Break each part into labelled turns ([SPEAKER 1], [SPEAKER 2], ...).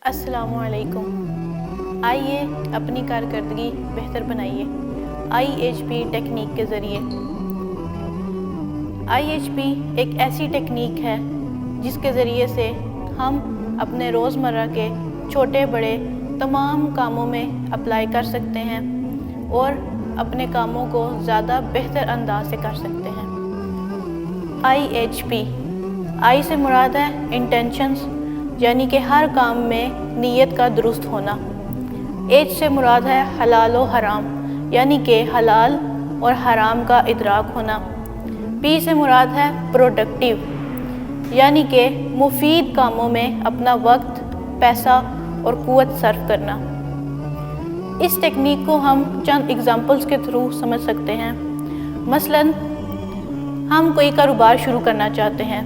[SPEAKER 1] السلام علیکم۔ آئیے اپنی کارکردگی بہتر بنائیے IHP ٹیکنیک کے ذریعے۔ IHP ایک ایسی ٹیکنیک ہے جس کے ذریعے سے ہم اپنے روزمرہ کے چھوٹے بڑے تمام کاموں میں اپلائی کر سکتے ہیں اور اپنے کاموں کو زیادہ بہتر انداز سے کر سکتے ہیں۔ IHP I سے مراد ہے انٹینشنز، یعنی کہ ہر کام میں نیت کا درست ہونا۔ H سے مراد ہے حلال و حرام، یعنی کہ حلال اور حرام کا ادراک ہونا۔ P سے مراد ہے پروڈکٹیو، یعنی کہ مفید کاموں میں اپنا وقت، پیسہ اور قوت صرف کرنا۔ اس ٹیکنیک کو ہم چند اگزامپلز کے تھرو سمجھ سکتے ہیں۔ مثلاً ہم کوئی کاروبار شروع کرنا چاہتے ہیں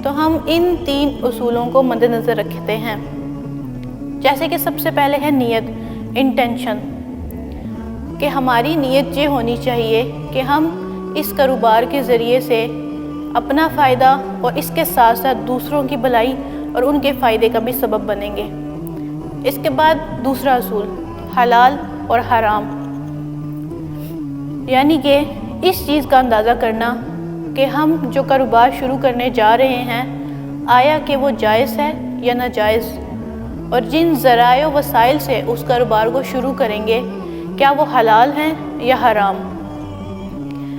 [SPEAKER 1] تو ہم ان 3 اصولوں کو مد نظر رکھتے ہیں، جیسے کہ سب سے پہلے ہے نیت، انٹینشن، کہ ہماری نیت یہ ہونی چاہیے کہ ہم اس کاروبار کے ذریعے سے اپنا فائدہ اور اس کے ساتھ ساتھ دوسروں کی بھلائی اور ان کے فائدے کا بھی سبب بنیں گے۔ اس کے بعد دوسرا اصول حلال اور حرام، یعنی کہ اس چیز کا اندازہ کرنا کہ ہم جو کاروبار شروع کرنے جا رہے ہیں آیا کہ وہ جائز ہے یا ناجائز، اور جن ذرائع و وسائل سے اس کاروبار کو شروع کریں گے کیا وہ حلال ہیں یا حرام۔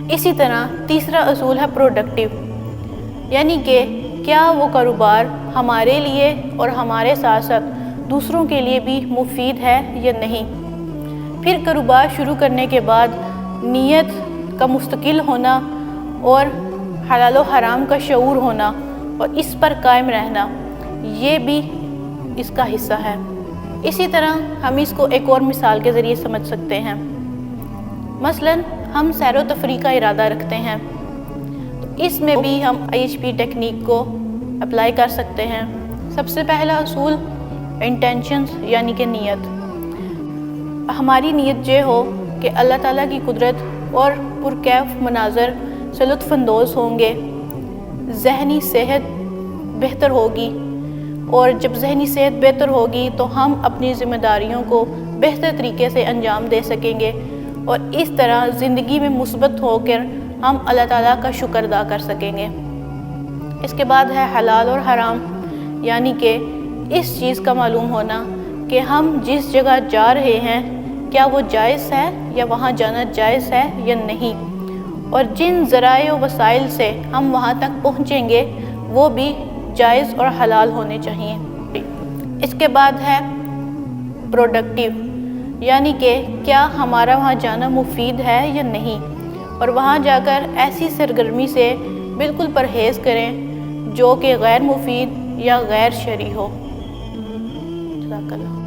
[SPEAKER 1] اسی طرح تیسرا اصول ہے پروڈکٹیو، یعنی کہ کیا وہ کاروبار ہمارے لیے اور ہمارے ساتھ ساتھ دوسروں کے لیے بھی مفید ہے یا نہیں۔ پھر کاروبار شروع کرنے کے بعد نیت کا مستقل ہونا اور حلال و حرام کا شعور ہونا اور اس پر قائم رہنا، یہ بھی اس کا حصہ ہے۔ اسی طرح ہم اس کو ایک اور مثال کے ذریعے سمجھ سکتے ہیں۔ مثلاً ہم سیر و تفریح کا ارادہ رکھتے ہیں تو اس میں بھی ہم IHP ٹیکنیک کو اپلائی کر سکتے ہیں۔ سب سے پہلا اصول انٹینشنز، یعنی کہ نیت۔ ہماری نیت یہ ہو کہ اللہ تعالیٰ کی قدرت اور پرکیف مناظر سے لطف اندوز ہوں گے، ذہنی صحت بہتر ہوگی، اور جب ذہنی صحت بہتر ہوگی تو ہم اپنی ذمہ داریوں کو بہتر طریقے سے انجام دے سکیں گے، اور اس طرح زندگی میں مثبت ہو کر ہم اللہ تعالیٰ کا شکر ادا کر سکیں گے۔ اس کے بعد ہے حلال اور حرام، یعنی کہ اس چیز کا معلوم ہونا کہ ہم جس جگہ جا رہے ہیں کیا وہ جائز ہے یا وہاں جانا جائز ہے یا نہیں، اور جن ذرائع و وسائل سے ہم وہاں تک پہنچیں گے وہ بھی جائز اور حلال ہونے چاہیے۔ اس کے بعد ہے پروڈکٹیو، یعنی کہ کیا ہمارا وہاں جانا مفید ہے یا نہیں، اور وہاں جا کر ایسی سرگرمی سے بالکل پرہیز کریں جو کہ غیر مفید یا غیر شرعی ہو۔ جزاک اللہ۔